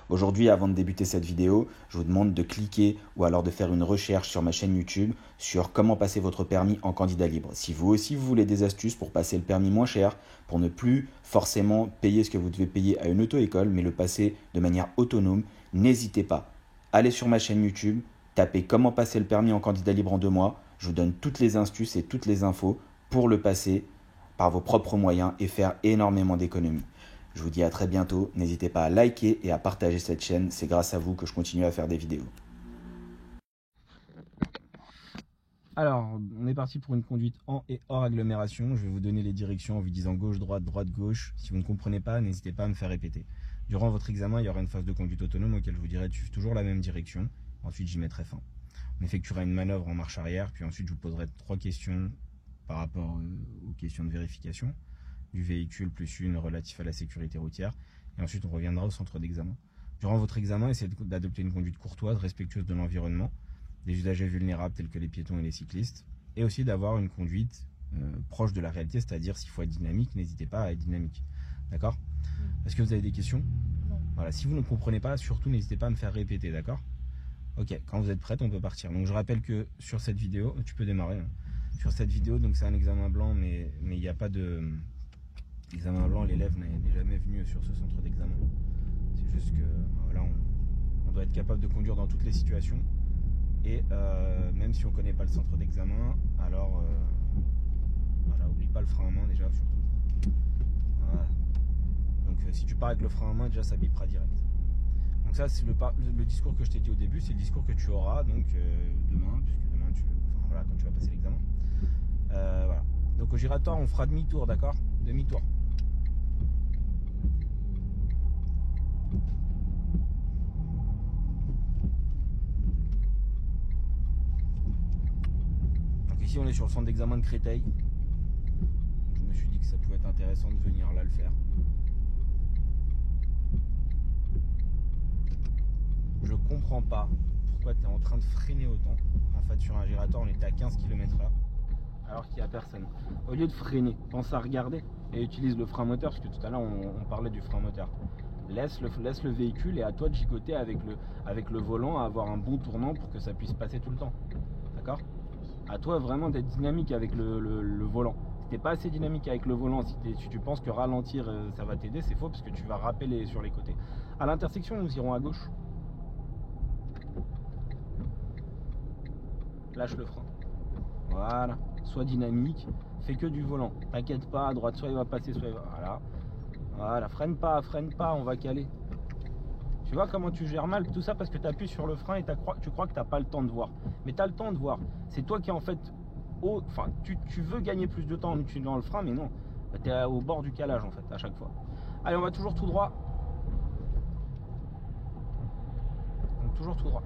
Aujourd'hui, avant de débuter cette vidéo, je vous demande de cliquer ou alors de faire une recherche sur ma chaîne YouTube sur comment passer votre permis en candidat libre. Si vous aussi vous voulez des astuces pour passer le permis moins cher, pour ne plus forcément payer ce que vous devez payer à une auto-école, mais le passer de manière autonome, n'hésitez pas. Allez sur ma chaîne YouTube, tapez comment passer le permis en candidat libre en 2 mois. Je vous donne toutes les astuces et toutes les infos pour le passer par vos propres moyens et faire énormément d'économies. Je vous dis à très bientôt, n'hésitez pas à liker et à partager cette chaîne, c'est grâce à vous que je continue à faire des vidéos. Alors, on est parti pour une conduite en et hors agglomération. Je vais vous donner les directions en vous disant gauche, droite, droite, gauche. Si vous ne comprenez pas, n'hésitez pas à me faire répéter. Durant votre examen, il y aura une phase de conduite autonome auquel je vous dirai de suivre toujours la même direction. Ensuite, j'y mettrai fin. On effectuera une manœuvre en marche arrière, puis ensuite je vous poserai 3 questions par rapport aux questions de vérification du véhicule, plus une relative à la sécurité routière. Et ensuite, on reviendra au centre d'examen. Durant votre examen, essayez d'adopter une conduite courtoise, respectueuse de l'environnement, des usagers vulnérables tels que les piétons et les cyclistes, et aussi d'avoir une conduite proche de la réalité, c'est-à-dire s'il faut être dynamique, n'hésitez pas à être dynamique. D'accord? Est-ce que vous avez des questions? Non. Voilà, si vous ne comprenez pas, surtout n'hésitez pas à me faire répéter, d'accord? Ok, quand vous êtes prête, on peut partir. Donc je rappelle que sur cette vidéo, tu peux démarrer. Hein. Sur cette vidéo, donc c'est un examen blanc, mais il n'y a pas de... Examen blanc, l'élève n'est jamais venu sur ce centre d'examen. C'est juste que voilà, on doit être capable de conduire dans toutes les situations. Et même si on ne connaît pas le centre d'examen, alors voilà, oublie pas le frein à main déjà surtout. Voilà. Donc si tu pars avec le frein à main, déjà ça bipera direct. Donc ça c'est le discours que je t'ai dit au début, c'est le discours que tu auras donc demain, puisque demain voilà, quand tu vas passer l'examen. Voilà. Donc au giratoire on fera demi-tour, d'accord? Demi-tour. Ici on est sur le centre d'examen de Créteil. Je me suis dit que ça pouvait être intéressant de venir là le faire. Je comprends pas pourquoi tu es en train de freiner autant. En fait sur un giratoire on était à 15 km/h alors qu'il n'y a personne. Au lieu de freiner, pense à regarder et utilise le frein moteur, parce que tout à l'heure on parlait du frein moteur. Laisse le véhicule et à toi de gigoter avec le volant à avoir un bon tournant pour que ça puisse passer tout le temps. D'accord? À toi vraiment d'être dynamique avec le volant. Si t'es pas assez dynamique avec le volant, si tu penses que ralentir ça va t'aider, c'est faux parce que tu vas rappeler sur les côtés. À l'intersection, nous irons à gauche. Lâche le frein. Voilà. Sois dynamique. Fais que du volant. T'inquiète pas, à droite, soit il va passer, soit il va... Voilà. Voilà. Freine pas, on va caler. Tu vois comment tu gères mal tout ça parce que tu appuies sur le frein et tu crois que tu n'as pas le temps de voir. Mais tu as le temps de voir. C'est toi qui en fait... Enfin, tu veux gagner plus de temps en utilisant le frein, mais non. Tu es au bord du calage en fait à chaque fois. Allez, on va toujours tout droit. Donc toujours tout droit.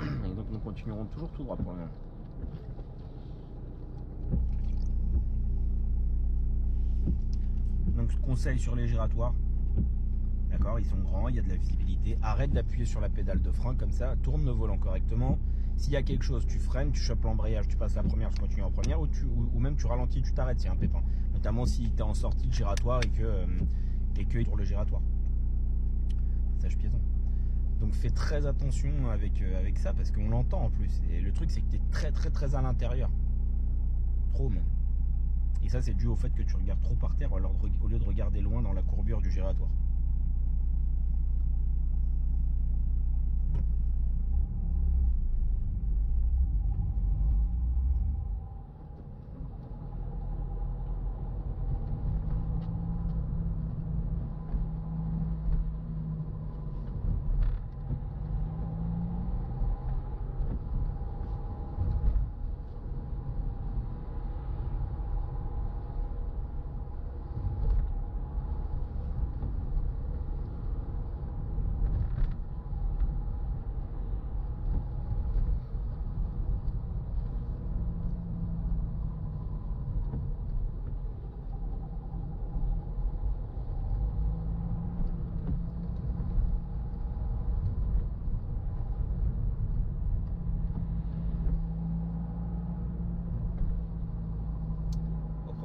Et donc nous continuerons toujours tout droit pour le moment. Donc conseil sur les giratoires, d'accord, ils sont grands, il y a de la visibilité, arrête d'appuyer sur la pédale de frein comme ça, tourne le volant correctement, s'il y a quelque chose tu freines, tu chopes l'embrayage, tu passes la première, tu continues en première ou même tu ralentis, tu t'arrêtes s'il y a un pépin, notamment si tu es en sortie de giratoire et que tourne le giratoire, passage piéton. Donc fais très attention avec ça parce qu'on l'entend en plus, et le truc c'est que tu es très très très à l'intérieur, trop même. Et ça c'est dû au fait que tu regardes trop par terre au lieu de regarder loin dans la courbure du giratoire.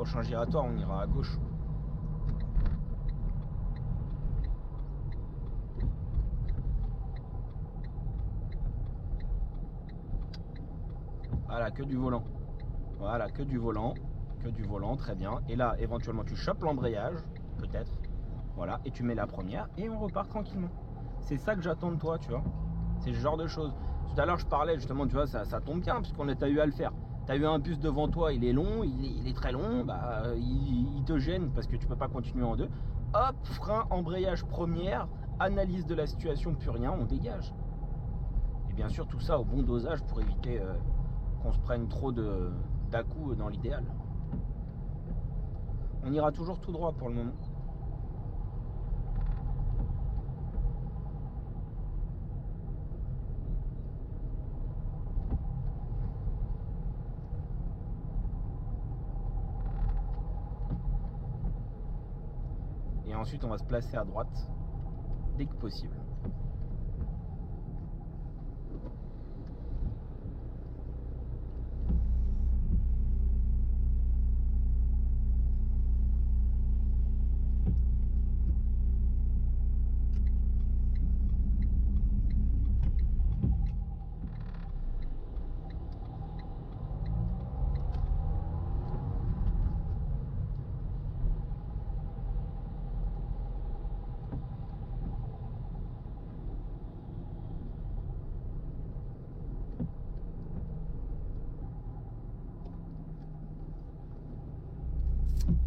Prochain giratoire, on ira à gauche. Voilà, que du volant. Voilà, que du volant. Que du volant, très bien. Et là, éventuellement, tu chopes l'embrayage, peut-être. Voilà, et tu mets la première et on repart tranquillement. C'est ça que j'attends de toi, tu vois. C'est ce genre de choses. Tout à l'heure, je parlais justement, tu vois, ça tombe bien puisqu'on t'a eu à le faire. Tu as eu un bus devant toi, il est long, il est très long, bah, il te gêne parce que tu peux pas continuer en deux. Hop, frein, embrayage première, analyse de la situation, plus rien, on dégage. Et bien sûr, tout ça au bon dosage pour éviter qu'on se prenne trop d'à-coups dans l'idéal. On ira toujours tout droit pour le moment. Et ensuite, on va se placer à droite dès que possible.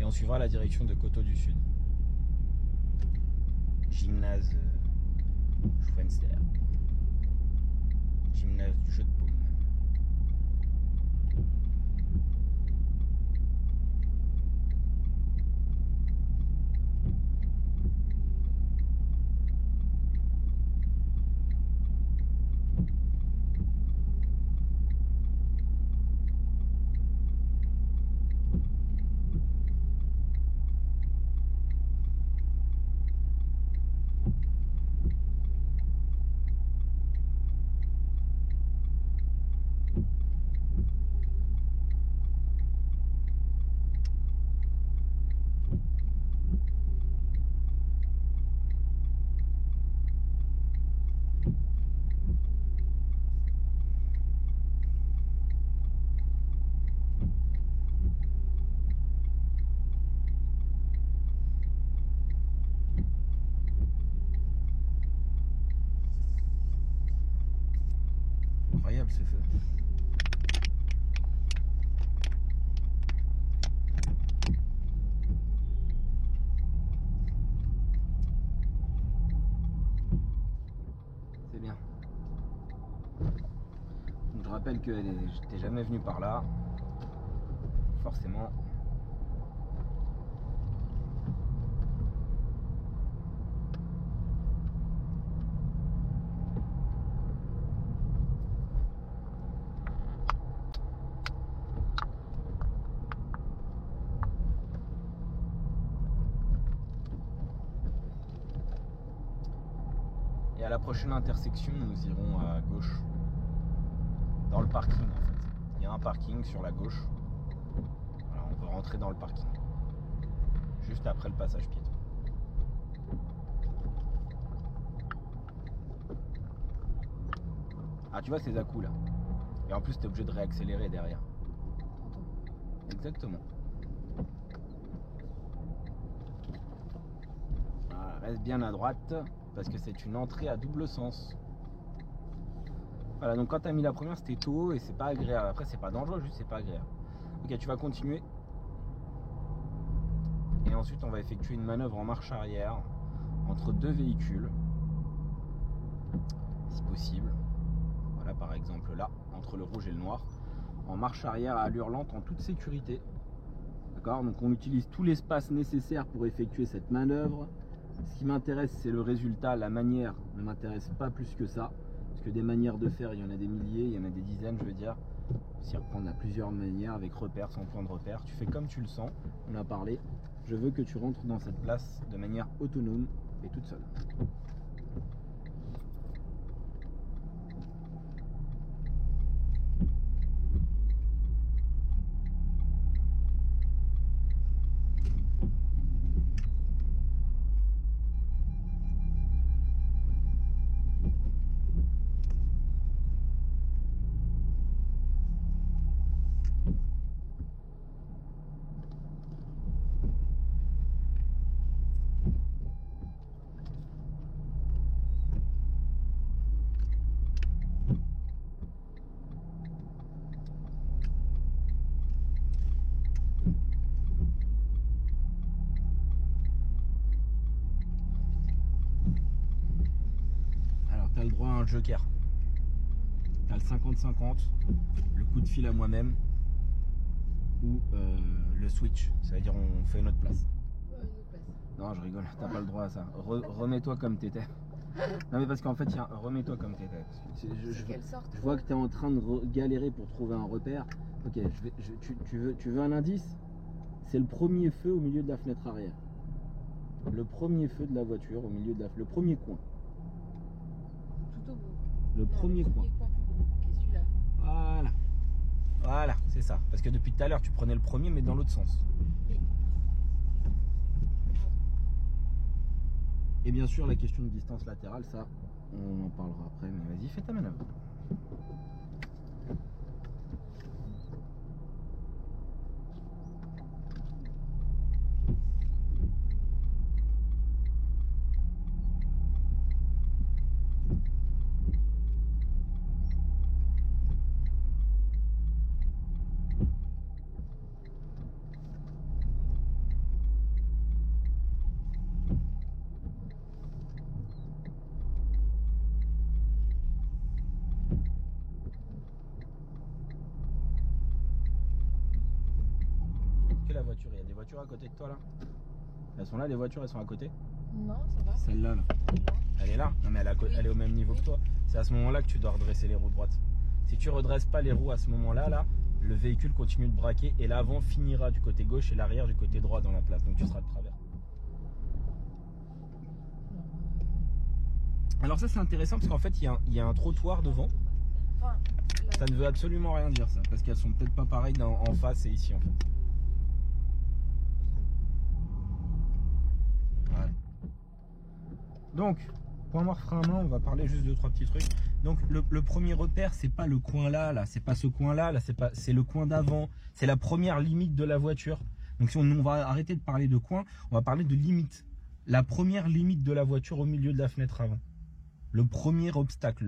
Et on suivra la direction de Coteau du Sud. Gymnase Schwenster. Gymnase du jeu de paume. Incroyable ce feu. C'est bien. Donc je rappelle que j'étais jamais venu par là. Forcément. Et à la prochaine intersection, nous irons à gauche. Dans le parking en fait. Il y a un parking sur la gauche. Voilà, on peut rentrer dans le parking. Juste après le passage piéton. Ah tu vois ces à-coups là. Et en plus t'es obligé de réaccélérer derrière. Exactement. Voilà, reste bien à droite parce que c'est une entrée à double sens. Voilà, donc quand tu as mis la première, c'était tôt et c'est pas agréable. Après, c'est pas dangereux, juste c'est pas agréable. Ok, tu vas continuer. Et ensuite, on va effectuer une manœuvre en marche arrière entre deux véhicules, si possible. Voilà, par exemple là, entre le rouge et le noir, en marche arrière à allure lente en toute sécurité. D'accord, donc on utilise tout l'espace nécessaire pour effectuer cette manœuvre. Ce qui m'intéresse, c'est le résultat. La manière ne m'intéresse pas plus que ça. Parce que des manières de faire, il y en a des milliers, il y en a des dizaines, je veux dire. S'y reprendre à plusieurs manières, avec repère, sans point de repère. Tu fais comme tu le sens, on a parlé. Je veux que tu rentres dans cette place de manière autonome et toute seule. le joker. T'as le 50-50, le coup de fil à moi-même ou le switch. Ça veut dire on fait notre place. Non, je rigole, t'as pas le droit à ça. Remets-toi comme t'étais. Non mais parce qu'en fait, remets-toi comme t'étais. Je vois que t'es en train de galérer pour trouver un repère. Ok, tu veux un indice? C'est le premier feu au milieu de la fenêtre arrière. Le premier feu de la voiture au milieu de le premier coin. Tout au bout. Le premier coin. Ok, celui-là. Voilà. Voilà, c'est ça. Parce que depuis tout à l'heure, tu prenais le premier, mais dans l'autre sens. Oui. Et bien sûr, la question de distance latérale, ça, on en parlera après. Mais vas-y, fais ta manœuvre. La voiture, il y a des voitures à côté de toi là. Elles sont là, les voitures, elles sont à côté. Non, ça va. Celle-là, là. Elle est là. Non mais elle est au même niveau que toi. C'est à ce moment-là que tu dois redresser les roues droites. Si tu redresses pas les roues à ce moment-là, là, le véhicule continue de braquer et l'avant finira du côté gauche et l'arrière du côté droit dans la place. Donc tu seras de travers. Alors ça c'est intéressant parce qu'en fait il y a un trottoir devant. Enfin, Ça ne veut absolument rien dire ça, parce qu'elles sont peut-être pas pareilles en face et ici en fait. Voilà. Donc, point mort frein à main, on va parler juste de 3 petits trucs. Donc le premier repère, c'est pas le coin là, c'est pas ce coin là, c'est le coin d'avant, c'est la première limite de la voiture. Donc si on va arrêter de parler de coin, on va parler de limite. La première limite de la voiture au milieu de la fenêtre avant. Le premier obstacle,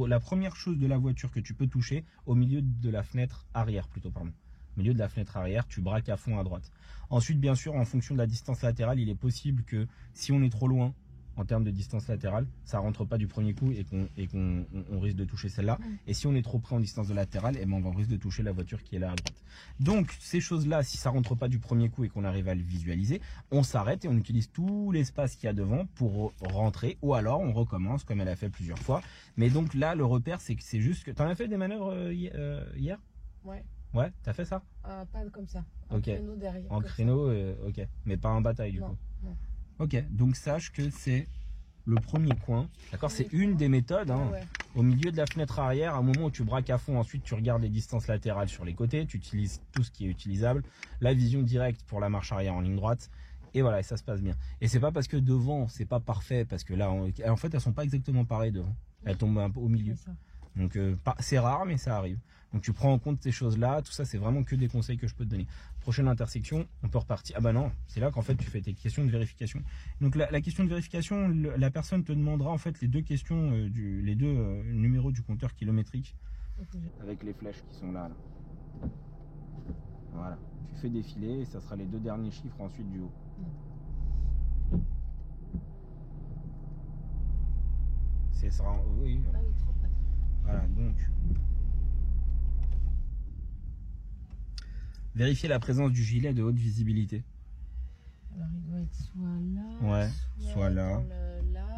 la première chose de la voiture que tu peux toucher au milieu de la fenêtre arrière plutôt, pardon. Au milieu de la fenêtre arrière, tu braques à fond à droite. Ensuite, bien sûr, en fonction de la distance latérale, il est possible que si on est trop loin en termes de distance latérale, ça rentre pas du premier coup et qu'on risque de toucher celle-là. Et si on est trop près en distance de latérale, eh ben on risque de toucher la voiture qui est là à droite. Donc ces choses-là, si ça rentre pas du premier coup et qu'on arrive à le visualiser, on s'arrête et on utilise tout l'espace qu'il y a devant pour rentrer, ou alors on recommence comme elle a fait plusieurs fois. Mais donc là, le repère, c'est que c'est juste que t'en as fait des manœuvres hier? ouais. Ouais, t'as fait ça? Pas comme ça. Ok. Créneau derrière. En créneau, ok. Mais pas en bataille du coup. Non. Ok, donc sache que c'est le premier coin. D'accord, c'est une des méthodes. Hein. Ouais. Au milieu de la fenêtre arrière, à un moment où tu braques à fond, ensuite tu regardes les distances latérales sur les côtés, tu utilises tout ce qui est utilisable, la vision directe pour la marche arrière en ligne droite. Et voilà, et ça se passe bien. Et c'est pas parce que devant, c'est pas parfait, parce que là, en fait, elles sont pas exactement pareilles devant. Elles tombent un peu au milieu. Donc c'est rare, mais ça arrive. Donc tu prends en compte ces choses-là. Tout ça, c'est vraiment que des conseils que je peux te donner. Prochaine intersection, on peut repartir. Ah bah non, c'est là qu'en fait tu fais tes questions de vérification. Donc la question de vérification, la personne te demandera en fait les deux questions, les deux numéros du compteur kilométrique. Avec les flèches qui sont là. Voilà. Tu fais défiler et ça sera les deux derniers chiffres ensuite du haut. C'est ça. Oui. Ah oui, 39. Voilà, donc vérifier la présence du gilet de haute visibilité. Alors il doit être soit là, Ouais, soit là,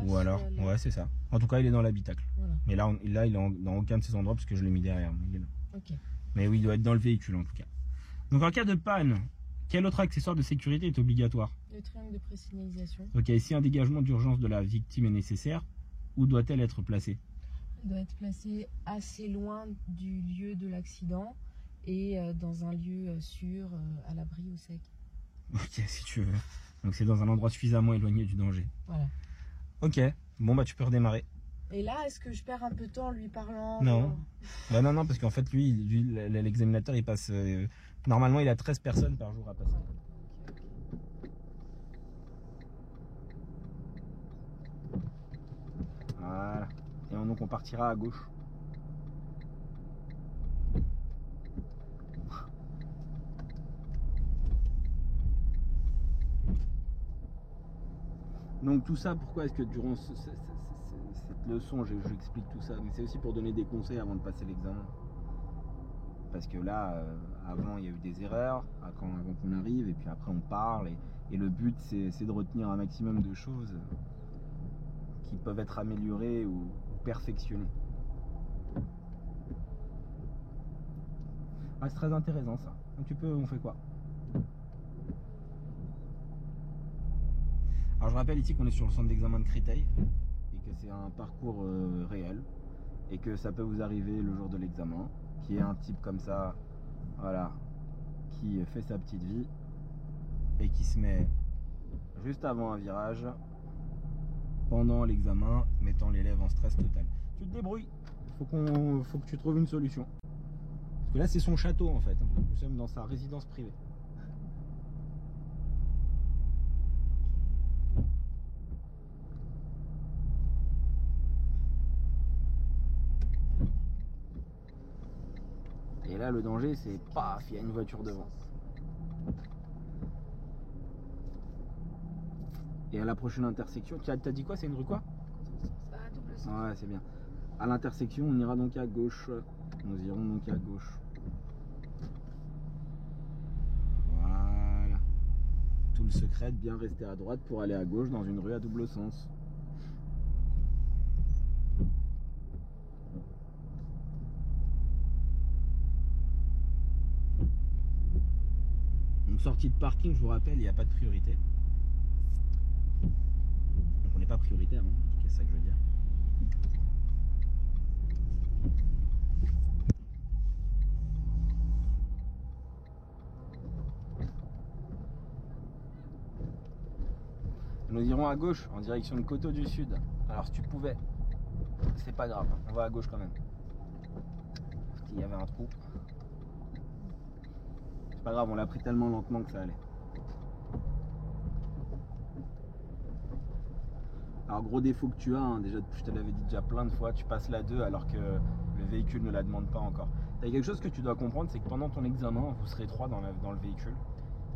ou alors, soit là. ouais, c'est ça. En tout cas, il est dans l'habitacle. Voilà. Mais là, il est dans aucun de ces endroits parce que je l'ai mis derrière. Il est là. Ok. Mais oui, il doit être dans le véhicule en tout cas. Donc en cas de panne, quel autre accessoire de sécurité est obligatoire? Le triangle de présignalisation. Ok, si un dégagement d'urgence de la victime est nécessaire, où doit-elle être placée? Elle doit être placée assez loin du lieu de l'accident et dans un lieu sûr, à l'abri au sec. Ok, si tu veux. Donc c'est dans un endroit suffisamment éloigné du danger. Voilà. Ok, bon bah tu peux redémarrer. Et là, est-ce que je perds un peu de temps en lui parlant? Non. Bah non, parce qu'en fait, lui l'examinateur, il passe... normalement, il a 13 personnes par jour à passer. Voilà. Et donc on partira à gauche. Donc tout ça, pourquoi est-ce que durant cette leçon, j'explique tout ça, mais c'est aussi pour donner des conseils avant de passer l'examen. Parce que là, avant, il y a eu des erreurs, avant qu'on arrive, et puis après, on parle. Et le but, c'est de retenir un maximum de choses qui peuvent être améliorées ou perfectionnées. Ah, c'est très intéressant, ça. Donc, on fait quoi? Alors, je rappelle ici qu'on est sur le centre d'examen de Créteil, et que c'est un parcours réel, et que ça peut vous arriver le jour de l'examen, qui est un type comme ça, voilà, qui fait sa petite vie et qui se met juste avant un virage, pendant l'examen, mettant l'élève en stress total. Tu te débrouilles, faut que tu trouves une solution. Parce que là, c'est son château en fait. Nous sommes dans sa résidence privée. Et là, le danger, c'est paf, il y a une voiture devant. Et à la prochaine intersection, tu as dit quoi? C'est une rue quoi? À double sens. Ouais, c'est bien. À l'intersection, on ira donc à gauche. Nous irons donc à gauche. Voilà. Tout le secret de bien rester à droite pour aller à gauche dans une rue à double sens. Donc sortie de parking, je vous rappelle, il n'y a pas de priorité. Donc on n'est pas prioritaire, hein, c'est ça que je veux dire. Nous irons à gauche en direction de Coteau du Sud. Alors si tu pouvais, c'est pas grave, on va à gauche quand même. Parce qu'il y avait un trou. C'est pas grave, on l'a pris tellement lentement que ça allait. Alors gros défaut que tu as, hein, déjà je te l'avais dit déjà plein de fois, tu passes la 2 alors que le véhicule ne la demande pas encore. Il y a quelque chose que tu dois comprendre, c'est que pendant ton examen, vous serez 3 dans le véhicule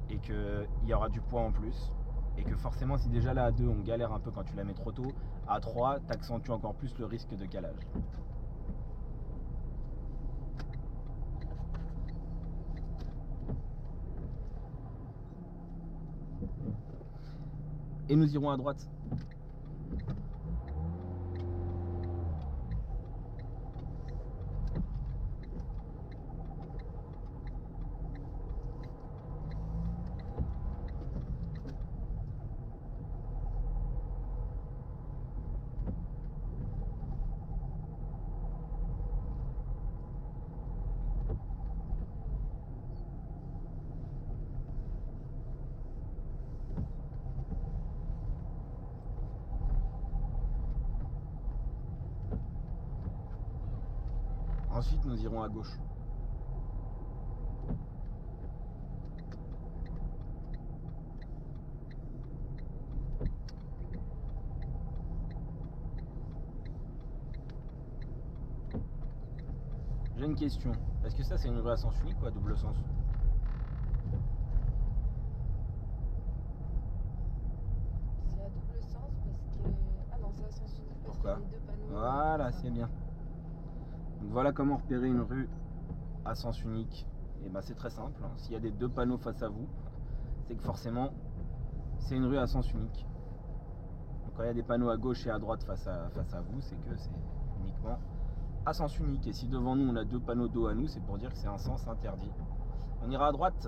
et qu'il y aura du poids en plus. Et que forcément, si déjà là à 2 on galère un peu quand tu la mets trop tôt, à 3 t'accentues encore plus le risque de calage. Et nous irons à droite. Ensuite, nous irons à gauche. J'ai une question. Est-ce que ça, c'est une rue à sens unique ou à double sens? C'est à double sens parce que... Ah non, c'est à sens unique parce qu'il y Pourquoi? a les 2 panneaux. Voilà, c'est bien. Donc voilà comment repérer une rue à sens unique. Et ben c'est très simple, hein. S'il y a des 2 panneaux face à vous, c'est que forcément c'est une rue à sens unique. Donc quand il y a des panneaux à gauche et à droite face à vous, c'est que c'est uniquement à sens unique. Et si devant nous on a 2 panneaux dos à nous, c'est pour dire que c'est un sens interdit. On ira à droite.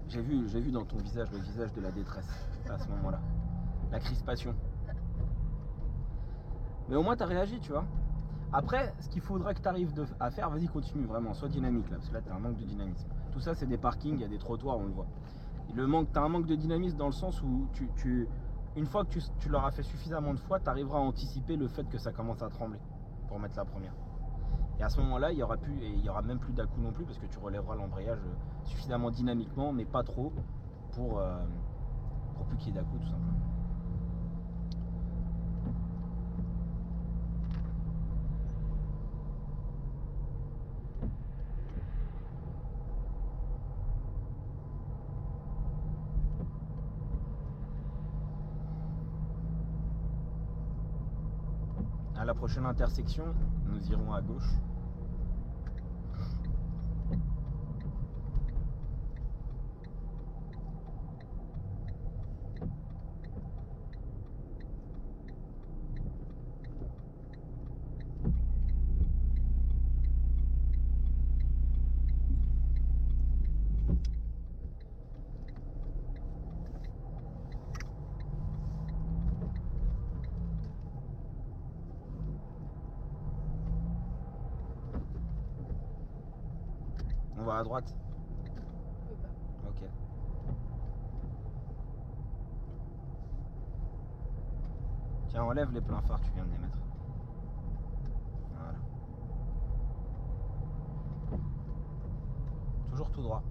J'ai vu dans ton visage le visage de la détresse à ce moment-là. La crispation. Mais au moins tu as réagi, tu vois. Après, ce qu'il faudra que tu arrives à faire, vas-y continue vraiment, sois dynamique là, parce que là tu as un manque de dynamisme. Tout ça c'est des parkings, il y a des trottoirs, on le voit. Tu as un manque de dynamisme dans le sens où une fois que tu leur as fait suffisamment de fois, tu arriveras à anticiper le fait que ça commence à trembler pour mettre la première. Et à ce moment-là, il y aura même plus d'à-coups non plus parce que tu relèveras l'embrayage suffisamment dynamiquement, mais pas trop pour plus qu'il y ait d'à-coups tout simplement. À la prochaine intersection, nous irons à gauche. On va à droite. On peut pas. Ok. Tiens, enlève les pleins phares, tu viens de les mettre. Voilà. Toujours tout droit.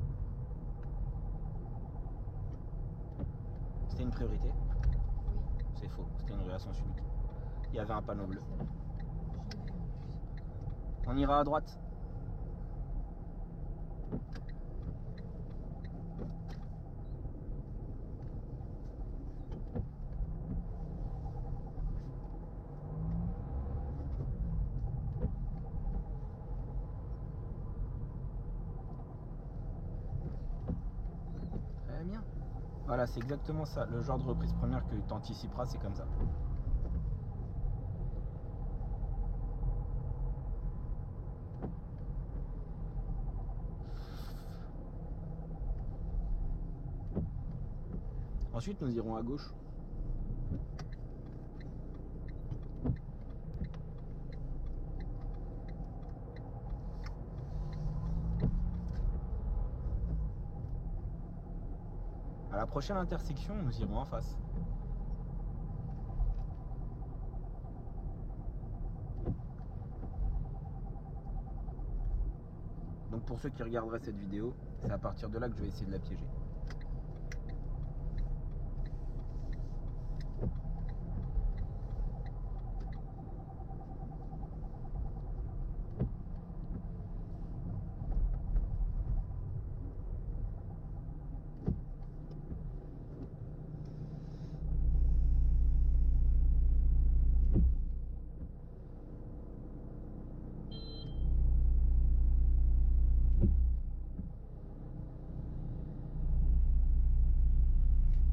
C'était une priorité? Oui. C'est faux, c'était une rue à sens unique. Il y avait un panneau bleu. Je l'ai vu en plus. On ira à droite. Très bien. Voilà, c'est exactement ça. Le genre de reprise première que tu anticiperas, c'est comme ça. Ensuite, nous irons à gauche. À la prochaine intersection, nous irons en face. Donc pour ceux qui regarderaient cette vidéo, c'est à partir de là que je vais essayer de la piéger.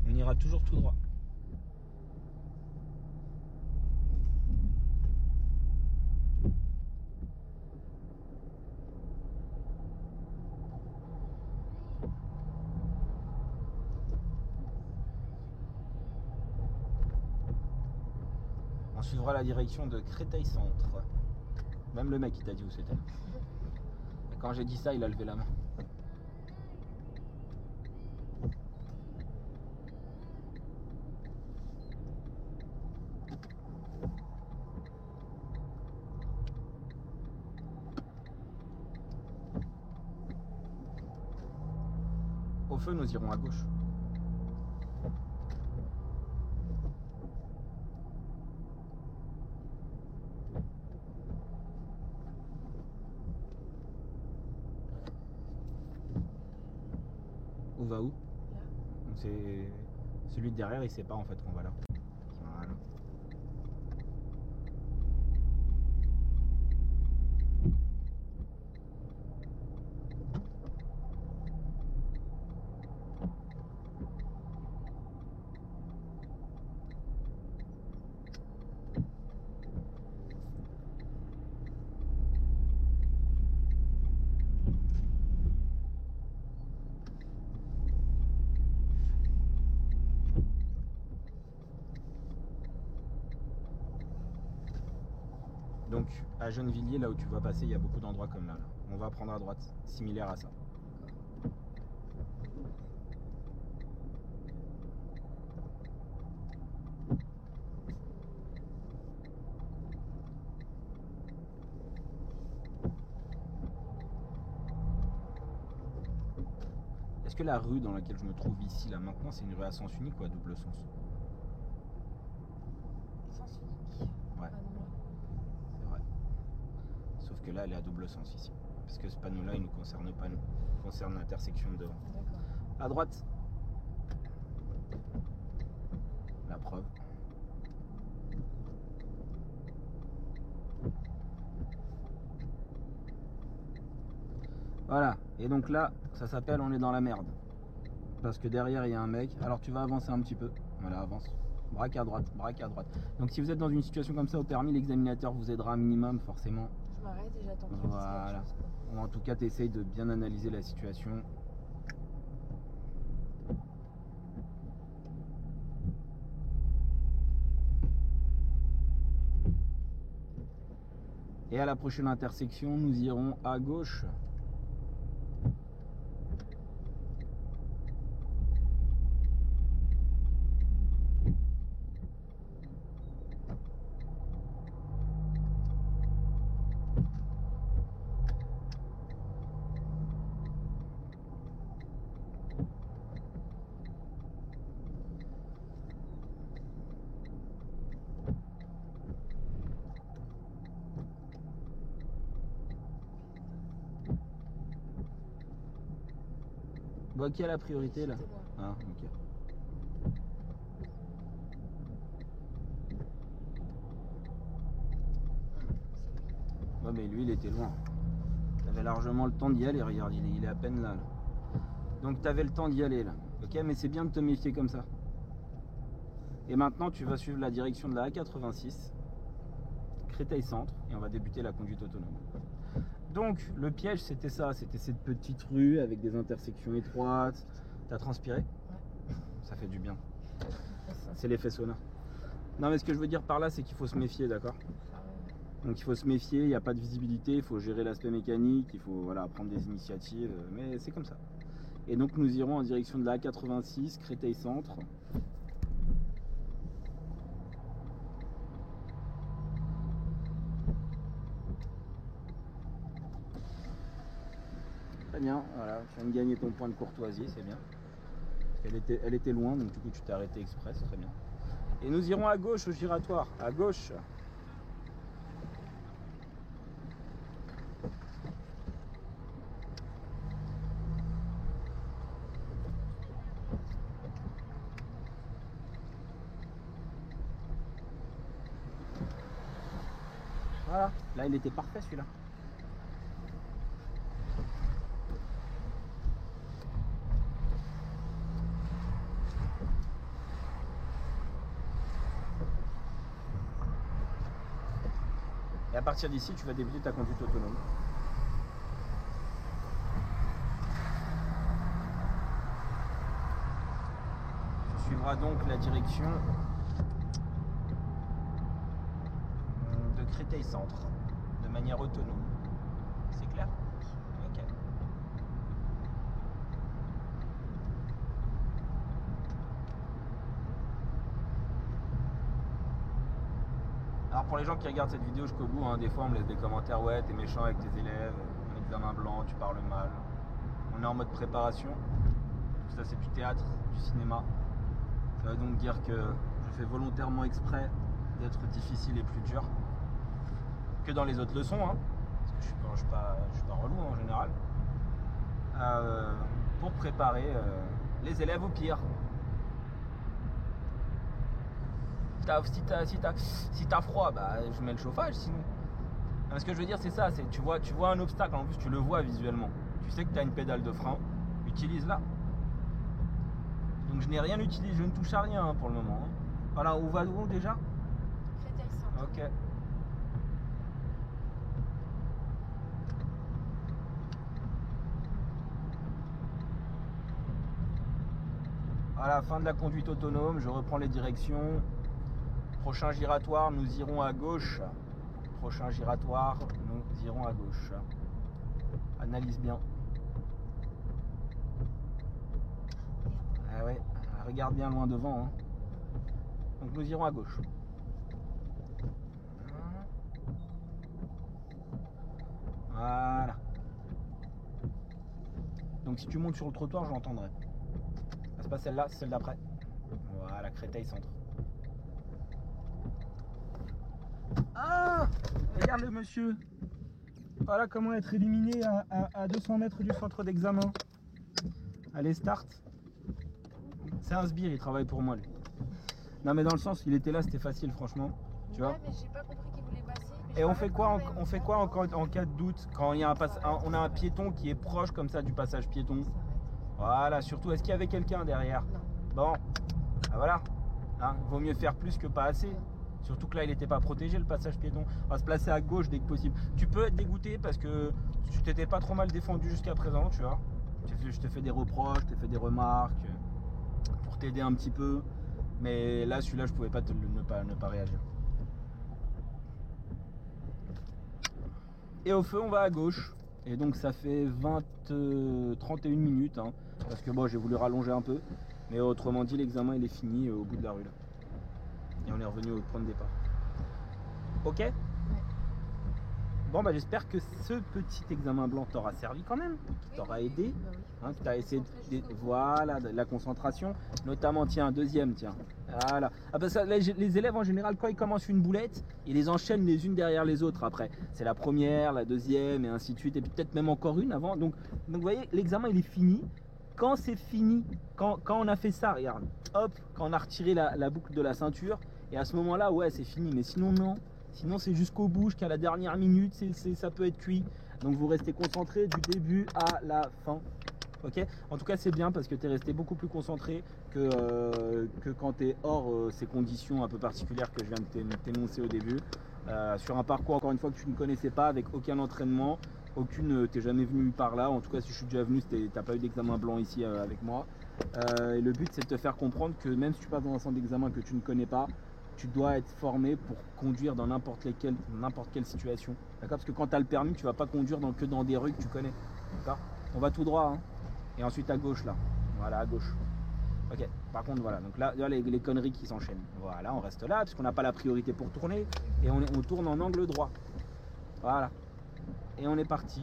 On ira toujours tout droit. On suivra la direction de Créteil Centre. Même le mec il t'a dit où c'était. Et quand j'ai dit ça, il a levé la main. Au feu, nous irons à gauche. On va où? Là. C'est celui de derrière, il sait pas en fait qu'on va là. Voilà. Donc à Gennevilliers, là où tu vas passer, il y a beaucoup d'endroits comme là. On va prendre à droite, similaire à ça. Est-ce que la rue dans laquelle je me trouve ici, là maintenant, c'est une rue à sens unique ou à double sens? Sens unique. Ouais. Ah non, là. C'est vrai. Sauf que là, elle est à double sens ici. Parce que ce panneau-là, il ne nous concerne pas nous. Il concerne l'intersection de devant. D'accord. À droite. La preuve. Voilà. Et donc là, ça s'appelle on est dans la merde. Parce que derrière, il y a un mec. Alors tu vas avancer un petit peu. Voilà, avance. Braque à droite, braque à droite. Donc si vous êtes dans une situation comme ça au permis, l'examinateur vous aidera un minimum, forcément. Je m'arrête et j'attends qu'il dise Voilà. quelque chose, quoi. Ou en tout cas, tu essayes de bien analyser la situation. Et à la prochaine intersection, nous irons à gauche. Bon, qui a la priorité là? C'était moi. Ah, ok. Ouais, mais lui, il était loin. T'avais largement le temps d'y aller, regarde, il est à peine là. Donc t'avais le temps d'y aller là. Ok, mais c'est bien de te méfier comme ça. Et maintenant, tu vas suivre la direction de la A86, Créteil Centre, et on va débuter la conduite autonome. Donc, le piège, c'était ça, c'était cette petite rue avec des intersections étroites. T'as transpiré? Ouais. Ça fait du bien. C'est l'effet sauna. Non, mais ce que je veux dire par là, c'est qu'il faut se méfier, d'accord? Ah ouais. Donc il faut se méfier, il n'y a pas de visibilité, il faut gérer l'aspect mécanique, il faut voilà, prendre des initiatives, mais c'est comme ça. Et donc nous irons en direction de la A86, Créteil Centre. Très bien, voilà, tu viens de gagner ton point de courtoisie, c'est bien. Elle était loin, donc du coup tu t'es arrêté express, très bien. Et nous irons à gauche au giratoire, à gauche. Voilà, là il était parfait celui-là. Et à partir d'ici, tu vas débuter ta conduite autonome. Tu suivras donc la direction de Créteil Centre de manière autonome. C'est clair? Ok. Alors pour les gens qui regardent cette vidéo jusqu'au bout, hein, des fois on me laisse des commentaires, ouais t'es méchant avec tes élèves, un examen blanc, tu parles mal. On est en mode préparation, tout ça c'est du théâtre, du cinéma. Ça veut donc dire que je fais volontairement exprès d'être difficile et plus dur que dans les autres leçons, hein, parce que je suis pas relou en général, pour préparer les élèves au pire. Si t'as froid, bah je mets le chauffage sinon. Ce que je veux dire c'est ça, c'est tu vois un obstacle, en plus tu le vois visuellement. Tu sais que tu as une pédale de frein, utilise-la. Donc je n'ai rien utilisé, je ne touche à rien pour le moment. Voilà, on va où déjà? Créteil Centre. Ok. À la fin de la conduite autonome, je reprends les directions. Prochain giratoire, nous irons à gauche. Prochain giratoire, nous irons à gauche. Analyse bien. Ah ouais, regarde bien loin devant. Hein. Donc nous irons à gauche. Voilà. Donc si tu montes sur le trottoir, je l'entendrai. Ah, c'est pas celle-là, c'est celle d'après. Voilà, Créteil Centre. Ah! Regarde le monsieur. Voilà comment être éliminé à 200 mètres du centre d'examen. Allez, start. C'est un sbire, il travaille pour moi lui. Non mais dans le sens, il était là, c'était facile franchement. Tu vois? Ouais, mais j'ai pas compris qu'il voulait passer, mais Et on fait quoi en cas de doute quand il y a on a un piéton qui est proche comme ça du passage piéton? Voilà, surtout, est-ce qu'il y avait quelqu'un derrière? Bon, ah voilà, hein, vaut mieux faire plus que pas assez. Surtout que là, il n'était pas protégé, le passage piéton. On va se placer à gauche dès que possible. Tu peux être dégoûté parce que tu t'étais pas trop mal défendu jusqu'à présent, tu vois. Je te fais des reproches, je te fais des remarques pour t'aider un petit peu. Mais là, celui-là, je pouvais pas ne pas réagir. Et au feu, on va à gauche. Et donc, ça fait 31 minutes. Hein, parce que bon, j'ai voulu rallonger un peu. Mais autrement dit, l'examen, il est fini au bout de la rue, là. Et on est revenu au point de départ. Ok? Ouais. Bon, bah j'espère que ce petit examen blanc t'aura servi quand même, qui t'aura aidé, hein, que t'as essayé voilà, de la concentration, notamment, tiens, deuxième, tiens, voilà. Ah bah ça, les élèves en général, quand ils commencent une boulette, ils les enchaînent les unes derrière les autres après. C'est la première, la deuxième, et ainsi de suite, et puis peut-être même encore une avant. Donc vous voyez, l'examen il est fini. Quand c'est fini, quand on a fait ça, regarde, hop, quand on a retiré la boucle de la ceinture, et à ce moment-là, ouais, c'est fini, mais sinon, non. Sinon, c'est jusqu'au bout, jusqu'à la dernière minute, ça peut être cuit. Donc, vous restez concentré du début à la fin. Ok? En tout cas, c'est bien parce que tu es resté beaucoup plus concentré que quand tu es hors ces conditions un peu particulières que je viens de t'énoncer au début. Sur un parcours, encore une fois, que tu ne connaissais pas, avec aucun entraînement, t'es jamais venu par là. En tout cas, si je suis déjà venu, t'as pas eu d'examen blanc ici avec moi. Et le but, c'est de te faire comprendre que même si tu passes dans un centre d'examen que tu ne connais pas, tu dois être formé pour conduire dans n'importe quelle situation. D'accord? Parce que quand tu as le permis, tu vas pas conduire que dans des rues que tu connais. D'accord? On va tout droit, hein. Et ensuite à gauche là. Voilà, à gauche. Ok, par contre voilà, donc là les conneries qui s'enchaînent. Voilà, on reste là, parce qu'on n'a pas la priorité pour tourner. Et on tourne en angle droit. Voilà. Et on est parti.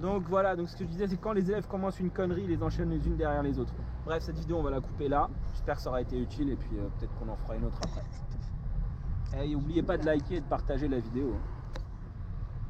Donc voilà, donc ce que je disais, c'est quand les élèves commencent une connerie, ils les enchaînent les unes derrière les autres. Bref, cette vidéo, on va la couper là. J'espère que ça aura été utile et puis peut-être qu'on en fera une autre après. Et n'oubliez pas de liker et de partager la vidéo.